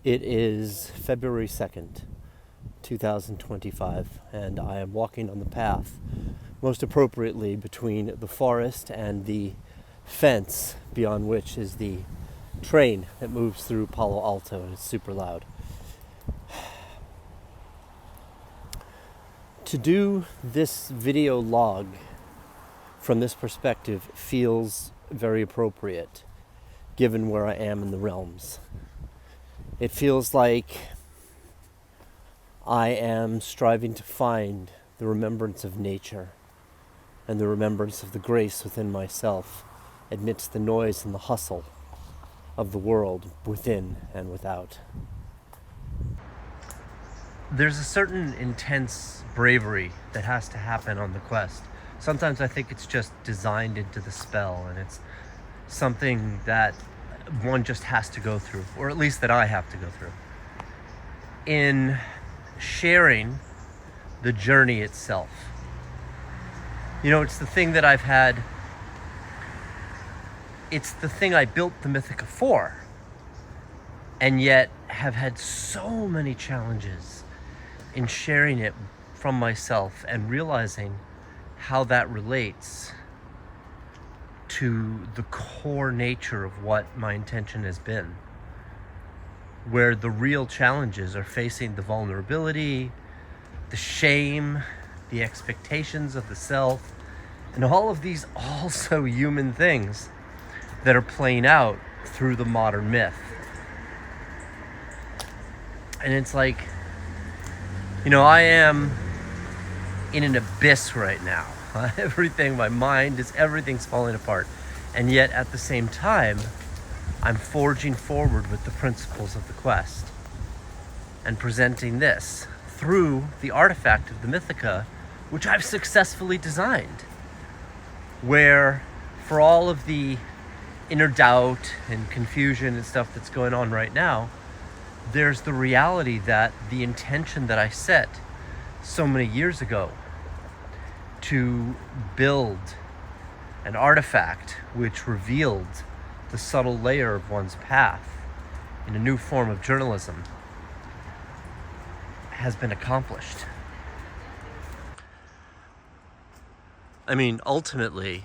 It is February 2nd, 2025, and I am walking on the path, most appropriately between the forest and the fence beyond which is the train that moves through Palo Alto, and it's super loud. To do this video log from this perspective feels very appropriate, given where I am in the realms. It feels like I am striving to find the remembrance of nature and the remembrance of the grace within myself amidst the noise and the hustle of the world within and without. There's a certain intense bravery that has to happen on the quest. Sometimes I think it's just designed into the spell, and it's something that one just has to go through, or at least that I have to go through. In sharing the journey itself. You know, it's the thing that I've had, it's the thing I built the Mythica for, and yet have had so many challenges in sharing it from myself and realizing how that relates to the core nature of what my intention has been, where the real challenges are facing the vulnerability, the shame, the expectations of the self, and all of these also human things that are playing out through the modern myth. And it's like, you know, I am in an abyss right now. Everything, my mind is, everything's falling apart. And yet at the same time, I'm forging forward with the principles of the quest and presenting this through the artifact of the Mythica, which I've successfully designed, where for all of the inner doubt and confusion and stuff that's going on right now, there's the reality that the intention that I set so many years ago to build an artifact which revealed the subtle layer of one's path in a new form of journalism has been accomplished. I mean, ultimately,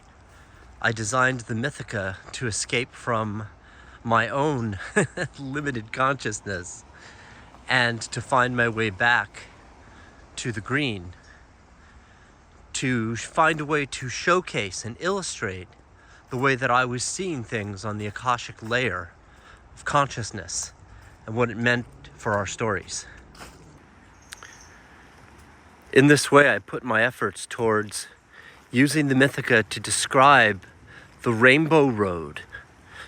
I designed the Mythica to escape from my own limited consciousness and to find my way back to the green, to find a way to showcase and illustrate the way that I was seeing things on the Akashic layer of consciousness and what it meant for our stories. In this way, I put my efforts towards using the Mythica to describe the Rainbow Road,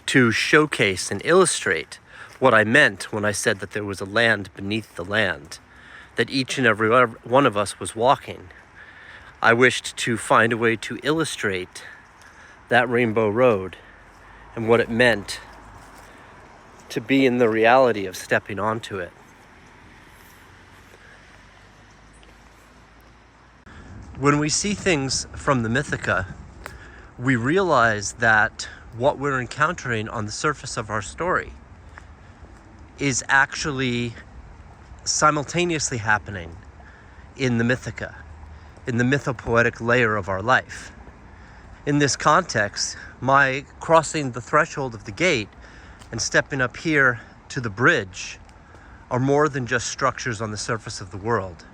to showcase and illustrate what I meant when I said that there was a land beneath the land, that each and every one of us was walking. I wished to find a way to illustrate that Rainbow Road and what it meant to be in the reality of stepping onto it. When we see things from the Mythica, we realize that what we're encountering on the surface of our story is actually simultaneously happening in the Mythica, in the mythopoetic layer of our life. In this context, my crossing the threshold of the gate and stepping up here to the bridge are more than just structures on the surface of the world.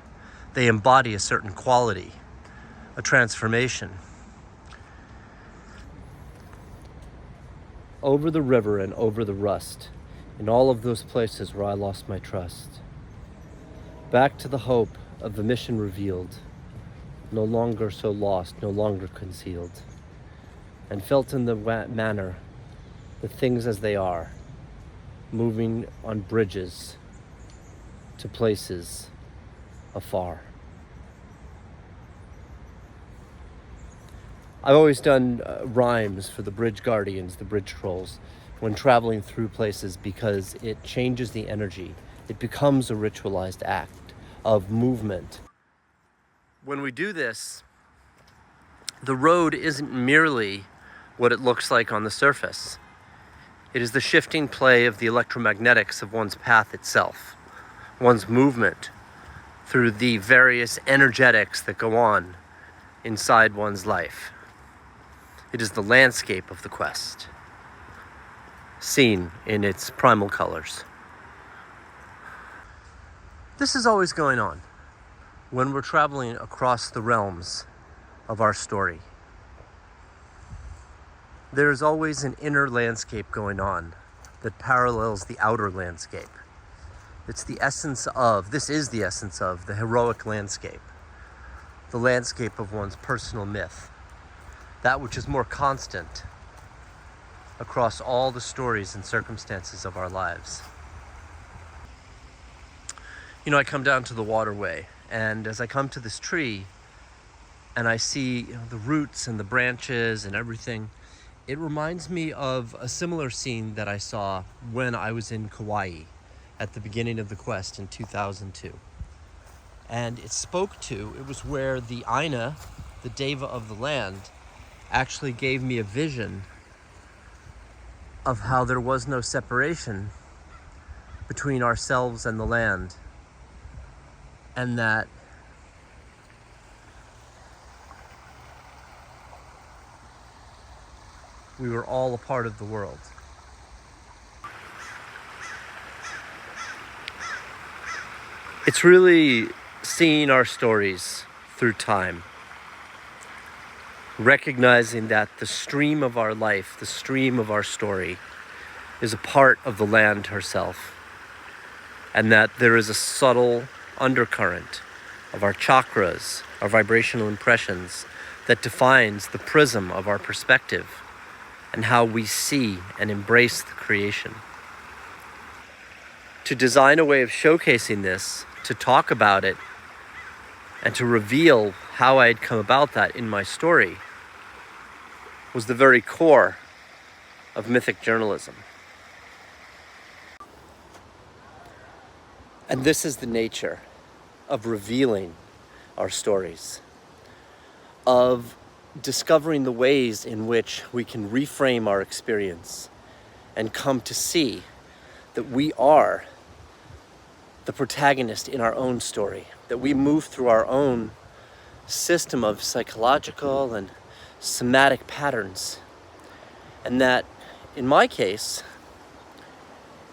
They embody a certain quality, a transformation. Over the river and over the rust, in all of those places where I lost my trust. Back to the hope of the mission revealed, no longer so lost, no longer concealed, and felt in the manner, the things as they are, moving on bridges to places afar. I've always done rhymes for the bridge guardians, the bridge trolls, when traveling through places, because it changes the energy. It becomes a ritualized act of movement. When we do this, the road isn't merely what it looks like on the surface. It is the shifting play of the electromagnetics of one's path itself, one's movement through the various energetics that go on inside one's life. It is the landscape of the quest, seen in its primal colors. This is always going on when we're traveling across the realms of our story. There's always an inner landscape going on that parallels the outer landscape. It's the essence of, this is the essence of the heroic landscape, the landscape of one's personal myth, that which is more constant across all the stories and circumstances of our lives. You know, I come down to the waterway, and as I come to this tree and I see, the roots and the branches and everything, it reminds me of a similar scene that I saw when I was in Kauai at the beginning of the quest in 2002. And it was where the Aina, the Deva of the land, actually gave me a vision of how there was no separation between ourselves and the land, and that we were all a part of the world. It's really seeing our stories through time, recognizing that the stream of our life, the stream of our story, is a part of the land herself, and that there is a subtle undercurrent of our chakras, our vibrational impressions, that defines the prism of our perspective and how we see and embrace the creation. To design a way of showcasing this, to talk about it, and to reveal how I had come about that in my story was the very core of mythic journalism. And this is the nature of revealing our stories, of discovering the ways in which we can reframe our experience and come to see that we are the protagonist in our own story, that we move through our own system of psychological and somatic patterns, and that, in my case,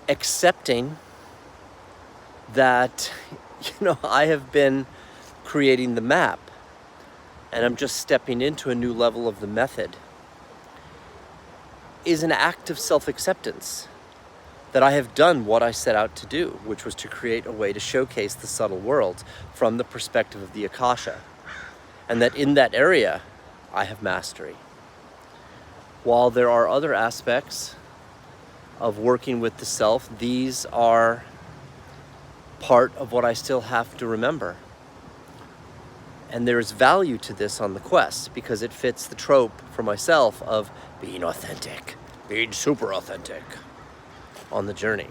accepting that, I have been creating the map, and I'm just stepping into a new level of the method, is an act of self-acceptance, that I have done what I set out to do, which was to create a way to showcase the subtle world from the perspective of the Akasha, and that in that area, I have mastery. While there are other aspects of working with the self, these are part of what I still have to remember. And there's value to this on the quest because it fits the trope for myself of being authentic, being super authentic on the journey.